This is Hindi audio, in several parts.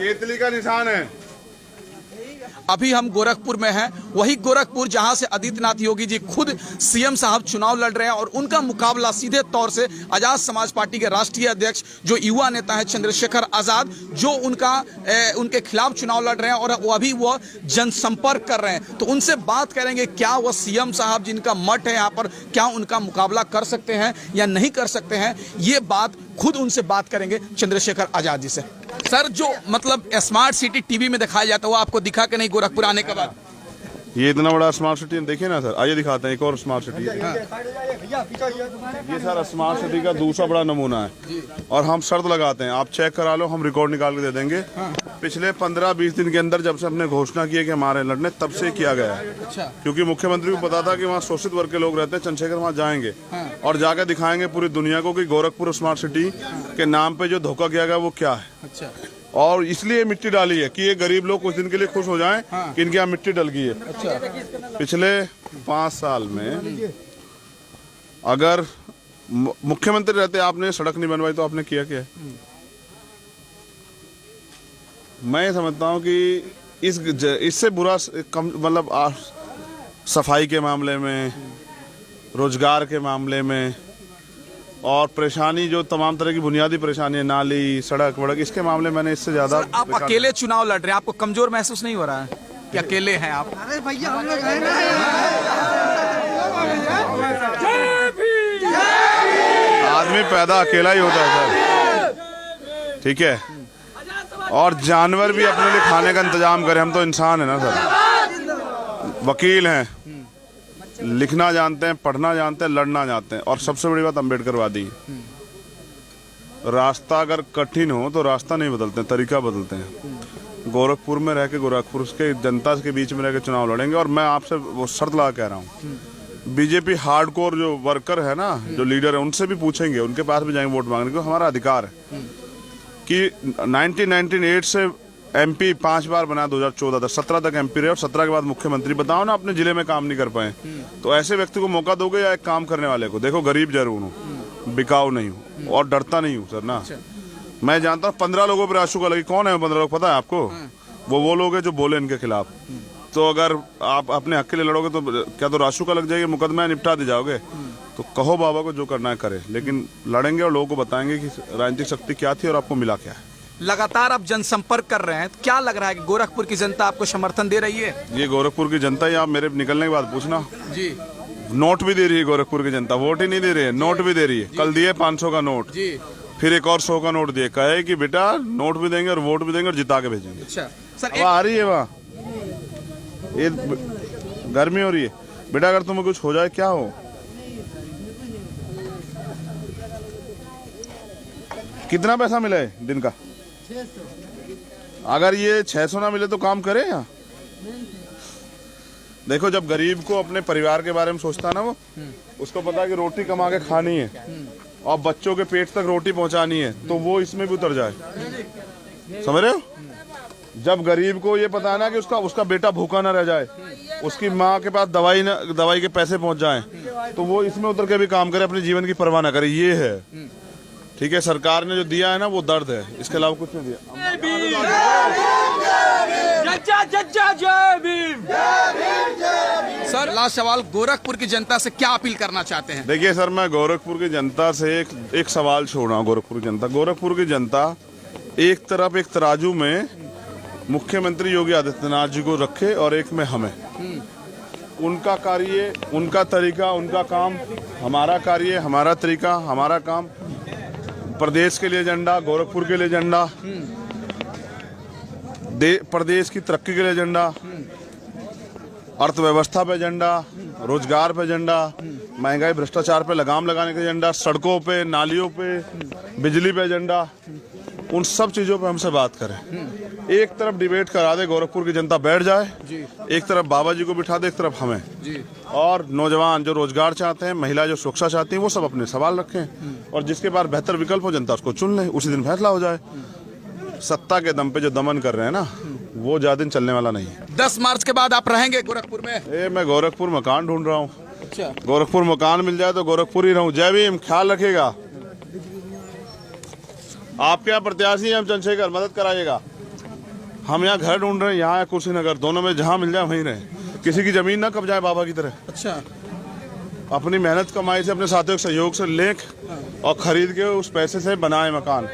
केतली का निशान है। अभी हम गोरखपुर में हैं, वही गोरखपुर जहां से आदित्यनाथ योगी जी खुद सीएम साहब चुनाव लड़ रहे हैं और उनका मुकाबला सीधे तौर से आजाद समाज पार्टी के राष्ट्रीय अध्यक्ष जो युवा नेता है चंद्रशेखर आजाद, जो उनके खिलाफ चुनाव लड़ रहे हैं और वो अभी वो जनसंपर्क कर रहे हैं। तो उनसे बात करेंगे क्या वह सीएम साहब जिनका मठ है यहाँ पर, क्या उनका मुकाबला कर सकते हैं या नहीं कर सकते हैं, ये बात खुद उनसे बात करेंगे चंद्रशेखर आजाद जी से। सर, जो मतलब स्मार्ट सिटी टीवी में दिखाया जाता है वो आपको दिखा कि नहीं गोरखपुर आने के बाद? ये इतना बड़ा स्मार्ट सिटी देखिए ना सर, आइए दिखाते हैं एक और स्मार्ट सिटी। ये सर स्मार्ट सिटी का दूसरा बड़ा नमूना है और हम शर्त लगाते हैं, आप चेक करा लो, हम रिकॉर्ड निकाल के दे देंगे। पिछले 15-20 दिन के अंदर जब से हमने घोषणा की है कि हमारे लड़ने, तब से किया गया है। क्योंकि मुख्यमंत्री को पता था कि वहाँ शोषित वर्ग के लोग रहते हैं, चंद्रशेखर वहाँ जाएंगे और जाकर दिखाएंगे पूरी दुनिया को कि गोरखपुर स्मार्ट सिटी के नाम पे जो धोखा किया गया वो क्या है। और इसलिए मिट्टी डाली है कि ये गरीब लोग कुछ दिन के लिए खुश हो जाएं कि इनके यहाँ मिट्टी डल गई है। पिछले 5 साल में अगर मुख्यमंत्री रहते आपने सड़क नहीं बनवाई तो आपने किया क्या? मैं समझता हूँ कि इससे बुरा मतलब सफाई के मामले में, रोजगार के मामले में और परेशानी जो तमाम तरह की बुनियादी परेशानी है, नाली, सड़क वड़क, इसके मामले मैंने इससे ज्यादा। आप अकेले चुनाव लड़ रहे हैं, आपको कमजोर महसूस नहीं हो रहा है कि अकेले हैं आप? अरे भैया आदमी पैदा अकेला ही होता है सर, ठीक है? और जानवर भी अपने लिए खाने का इंतजाम करे, हम तो इंसान है ना सर। वकील हैं, लिखना जानते हैं, पढ़ना जानते हैं, लड़ना जानते हैं और सबसे बड़ी बात अम्बेडकरवादी है। रास्ता अगर कठिन हो तो रास्ता नहीं बदलते, तरीका बदलते हैं। गोरखपुर में रह के, गोरखपुर के जनता के बीच में रह के चुनाव लड़ेंगे और मैं आपसे वो शर्त लगा कह रहा हूँ, बीजेपी हार्डकोर जो वर्कर है ना, जो लीडर है, उनसे भी पूछेंगे, उनके पास भी जाएंगे वोट मांगने, क्योंकि हमारा अधिकार है कि 1998 से एमपी 5 बार बना, 2014 तक, 17 तक एमपी रहे और 17 के बाद मुख्यमंत्री। बताओ ना, अपने जिले में काम नहीं कर पाए तो ऐसे व्यक्ति को मौका दोगे या एक काम करने वाले को? देखो, गरीब जरूर हूँ, बिकाऊ नहीं हूँ और डरता नहीं हूँ सर ना। मैं जानता हूँ 15 लोगों पर आशुका लगी। कौन है 15 लोग, पता है आपको? वो लोग हैं जो बोले इनके खिलाफ। तो अगर आप अपने हक के लिए लड़ोगे तो क्या तो राशु का लग जाएगी, मुकदमा निपटा दे जाओगे? तो कहो बाबा को जो करना है करे, लेकिन लड़ेंगे और लोगों को बताएंगे कि राजनीतिक शक्ति क्या थी और आपको मिला क्या है। लगातार आप जनसंपर्क कर रहे हैं, क्या लग रहा है कि गोरखपुर की जनता आपको समर्थन दे रही है? ये गोरखपुर की जनता ही, आप मेरे निकलने के बाद पूछना जी, नोट भी दे रही है गोरखपुर की जनता। वोट ही नहीं दे रही है, नोट भी दे रही है। कल दिए 500 का नोट जी, फिर एक और 100 का नोट दिए, कहे कि बेटा नोट भी देंगे और वोट भी देंगे और जिता के भेजेंगे। अच्छा सर, आ रही है वहाँ, ये गर्मी हो रही है बेटा, अगर तुम्हें कुछ हो जाए क्या हो? कितना पैसा मिला है दिन का? 600। अगर ये 600 ना मिले तो काम करे या? देखो, जब गरीब को अपने परिवार के बारे में सोचता है ना, वो उसको पता है कि रोटी कमा के खानी है और बच्चों के पेट तक रोटी पहुंचानी है, तो वो इसमें भी उतर जाए। समझ रहे हो? जब गरीब को ये पता है ना कि उसका बेटा भूखा ना रह जाए, उसकी माँ के पास दवाई के पैसे पहुंच जाएं, तो वो इसमें उतर के भी काम करे, अपने जीवन की परवाह ना करे। ये है, ठीक है? सरकार ने जो दिया है ना वो दर्द है, इसके अलावा कुछ नहीं दिया। सर, लास्ट सवाल, गोरखपुर की जनता से क्या अपील करना चाहते हैं? देखिए सर, मैं गोरखपुर की जनता से एक सवाल छोड़ रहा हूँ। गोरखपुर की जनता एक तरफ एक तराजू में मुख्यमंत्री योगी आदित्यनाथ जी को रखे और एक में हमें। उनका कार्य, उनका तरीका, उनका काम, हमारा कार्य, हमारा तरीका, हमारा काम। प्रदेश के लिए एजेंडा, गोरखपुर के लिए एजेंडा, प्रदेश की तरक्की के लिए एजेंडा, अर्थव्यवस्था पे एजेंडा, रोजगार पे एजेंडा, महंगाई भ्रष्टाचार पे लगाम लगाने का एजेंडा, सड़कों पे, नालियों पे, बिजली पे एजेंडा। उन सब चीजों पे हमसे बात करें। एक तरफ डिबेट करा दे, गोरखपुर की जनता बैठ जाए, एक तरफ बाबा जी को बिठा दे, एक तरफ हमें जी। और नौजवान जो रोजगार चाहते हैं, महिला जो सुरक्षा चाहती हैं, वो सब अपने सवाल रखें और जिसके पास बेहतर विकल्प हो जनता उसको चुन ले, उसी दिन फैसला हो जाए। सत्ता के दम पे जो दमन कर रहे हैं ना, वो ज्यादा दिन चलने वाला नहीं है। 10 मार्च के बाद आप रहेंगे गोरखपुर में? मैं गोरखपुर मकान ढूंढ रहा हूँ। अच्छा, गोरखपुर मकान मिल जाए तो गोरखपुर ही रहूँ। जय भीम, ख्याल रखिएगा। आपके यहाँ प्रत्याशी हैं, हम चंद्रशेखर, मदद कराइएगा। हम यहाँ घर ढूंढ रहे हैं, यहाँ या कुशीनगर, दोनों में जहाँ मिल जाए वहीं रहे। किसी की जमीन ना कब्जाए बाबा की तरह। अच्छा, अपनी मेहनत कमाई से, अपने साथियों के सहयोग से लेख और खरीद के उस पैसे से बनाए मकान।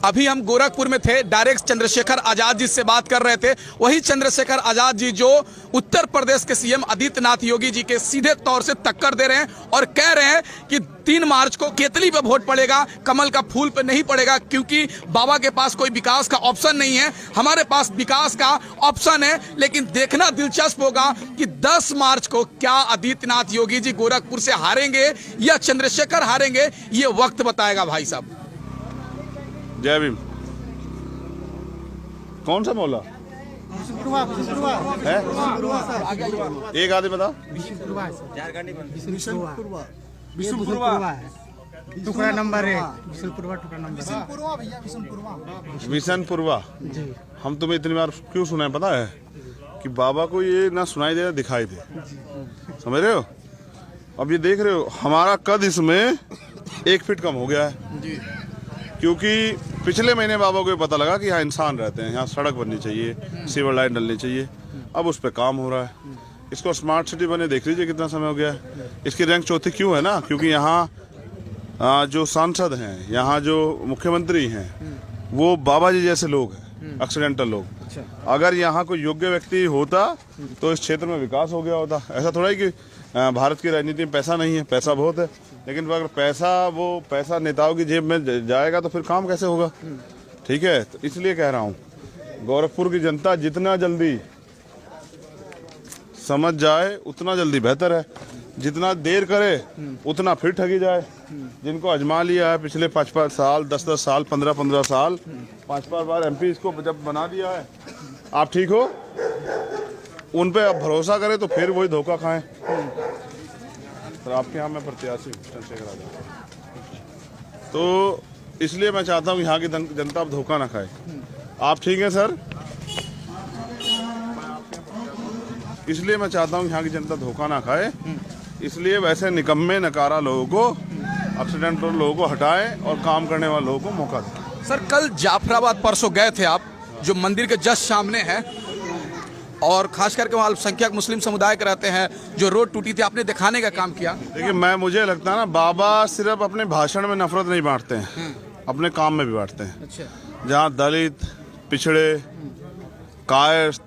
अभी हम गोरखपुर में थे, डायरेक्ट चंद्रशेखर आजाद जी से बात कर रहे थे। वही चंद्रशेखर आजाद जी जो उत्तर प्रदेश के सीएम आदित्यनाथ योगी जी के सीधे तौर से टक्कर दे रहे हैं और कह रहे हैं कि 3 मार्च को केतली पे वोट पड़ेगा, कमल का फूल पे नहीं पड़ेगा, क्योंकि बाबा के पास कोई विकास का ऑप्शन नहीं है। हमारे पास विकास का ऑप्शन है, लेकिन देखना दिलचस्प होगा कि 10 मार्च को क्या आदित्यनाथ योगी जी गोरखपुर से हारेंगे या चंद्रशेखर हारेंगे, ये वक्त बताएगा भाई साहब। जय भीम। कौन सा मौला है? एक आदमी बताओ। टुकड़ा नंबर 1 बिशनपुरवा। हम तुम्हें इतनी बार क्यों सुना है पता है? कि बाबा को ये ना सुनाई दे, दिखाई दे। समझ रहे हो? अब ये देख रहे हो, हमारा कद इसमें 1 फीट कम हो गया है, क्योंकि पिछले महीने बाबा को ये पता लगा कि यहाँ इंसान रहते हैं, यहाँ सड़क बननी चाहिए, सीवर लाइन डलनी चाहिए। अब उस पर काम हो रहा है। इसको स्मार्ट सिटी बने देख लीजिए कितना समय हो गया है। इसकी रैंक चौथी क्यों है ना? क्योंकि यहाँ जो सांसद हैं, यहाँ जो मुख्यमंत्री हैं, वो बाबा जी जैसे लोग हैं, एक्सीडेंटल लोग। अगर यहाँ कोई योग्य व्यक्ति होता तो इस क्षेत्र में विकास हो गया होता। ऐसा थोड़ा ही कि भारत की राजनीति में पैसा नहीं है, पैसा बहुत है, लेकिन अगर पैसा नेताओं की जेब में जाएगा तो फिर काम कैसे होगा? ठीक है, तो इसलिए कह रहा हूँ, गोरखपुर की जनता जितना जल्दी समझ जाए उतना जल्दी बेहतर है। जितना देर करे उतना फिर ठगी जाए। जिनको अजमा लिया है पिछले 5-5 साल, 10-10 साल, 15-15 साल, 5-5 बार MP इसको जब बना दिया है, आप ठीक हो, उन पे आप भरोसा करें तो फिर वही धोखा खाएं। तो आपके यहाँ मैं प्रत्याशी चंद्रशेखर आजाद, तो इसलिए मैं चाहता हूँ कि यहाँ की जनता अब धोखा ना खाए। आप ठीक हैं सर? इसलिए मैं चाहता हूँ कि यहाँ की जनता धोखा ना खाए। इसलिए वैसे निकम्मे नकारा लोगों को, एक्सीडेंटल लोगों को हटाएं और काम करने वाले लोगों को मौका दें। सर, कल जाफराबाद परसों गए थे आप, जो मंदिर के जस्ट सामने है, और खास करके वहाँ अल्पसंख्यक मुस्लिम समुदाय के रहते हैं, जो रोड टूटी थी, आपने दिखाने का काम किया। देखिए, मुझे लगता है ना, बाबा सिर्फ अपने भाषण में नफरत नहीं बांटते हैं, अपने काम में भी बांटते हैं। अच्छा। जहाँ दलित, पिछड़े, कायस्थ,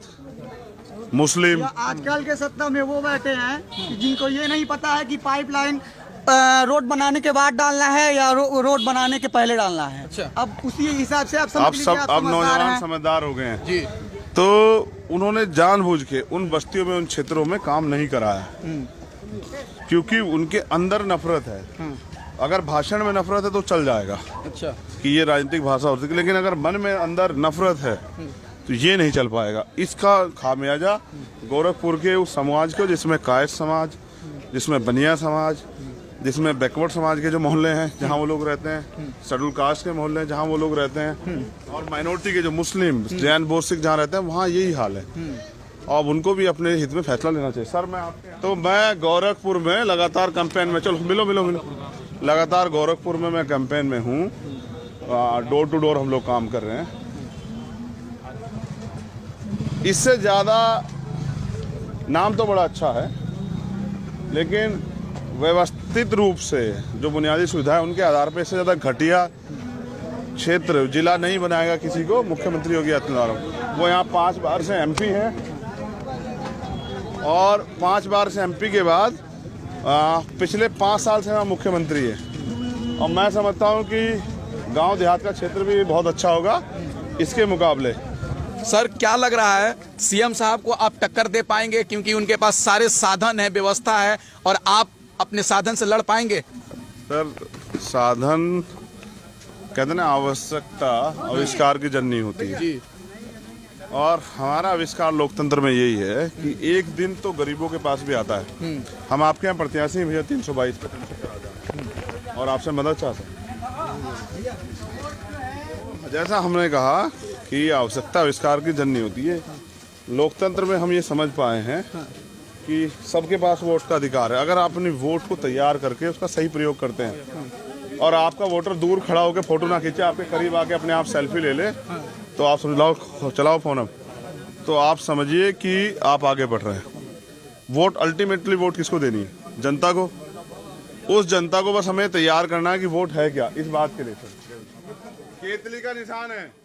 मुस्लिम, आजकल के सत्ता में वो बैठे हैं कि जिनको ये नहीं पता है कि पाइपलाइन रोड बनाने के बाद डालना है या रोड बनाने के पहले डालना है। अच्छा। अब उसी हिसाब से आप नौजवान समझदार हो गए हैं जी। तो उन्होंने जानबूझ के उन बस्तियों में, उन क्षेत्रों में काम नहीं कराया, क्योंकि उनके अंदर नफरत है। अगर भाषण में नफरत है तो चल जाएगा। अच्छा। कि ये राजनीतिक भाषा होती है, लेकिन अगर मन में अंदर नफरत है तो ये नहीं चल पाएगा। इसका खामियाजा गोरखपुर के उस समाज को, जिसमें कायस्थ समाज, जिसमें बनिया समाज, जिसमें बैकवर्ड समाज के जो मोहल्ले हैं जहाँ वो लोग रहते हैं, शेड्यूल कास्ट के मोहल्ले हैं जहाँ वो लोग रहते हैं, और माइनॉरिटी के जो मुस्लिम, जैन, बोध, सिख जहाँ रहते हैं, वहाँ यही हाल है। और उनको भी अपने हित में फैसला लेना चाहिए। सर, मैं गोरखपुर में लगातार कैंपेन में, चलो मिलो, लगातार गोरखपुर में मैं कैंपेन में हूँ। डोर टू डोर हम लोग काम कर रहे हैं। इससे ज़्यादा नाम तो बड़ा अच्छा है, लेकिन व्यवस्थित रूप से जो बुनियादी सुविधा है उनके आधार पर इससे ज़्यादा घटिया क्षेत्र, जिला नहीं बनाएगा किसी को मुख्यमंत्री योगी आदित्यनाथ। वो यहाँ 5 बार से MP हैं, और 5 बार से MP के बाद पिछले 5 साल से वहाँ मुख्यमंत्री है। और मैं समझता हूँ कि गांव देहात का क्षेत्र भी बहुत अच्छा होगा इसके मुकाबले। सर, क्या लग रहा है, सीएम साहब को आप टक्कर दे पाएंगे? क्योंकि उनके पास सारे साधन है, व्यवस्था है, और आप अपने साधन से लड़ पाएंगे? सर, साधन कहते हैं ना, आवश्यकता आविष्कार की जननी होती है जी। और हमारा आविष्कार लोकतंत्र में यही है कि एक दिन तो गरीबों के पास भी आता है। हम आपके यहाँ प्रत्याशी हैं भैया 322 पे, और आपसे मदद चाहते हैं। जैसा हमने कहा कि आवश्यकता आविष्कार की जननी होती है, लोकतंत्र में हम ये समझ पाए हैं कि सबके पास वोट का अधिकार है। अगर आप अपनी वोट को तैयार करके उसका सही प्रयोग करते हैं, और आपका वोटर दूर खड़ा होकर फोटो ना खींचे, आपके करीब आके अपने आप सेल्फी ले ले, तो आप समझ लो, चलाओ फोन अब, तो आप समझिए कि आप आगे बढ़ रहे हैं। वोट अल्टीमेटली वोट किसको देनी है? जनता को। उस जनता को बस हमें तैयार करना है कि वोट है क्या, इस बात के लिए सर। केतली का निशान है।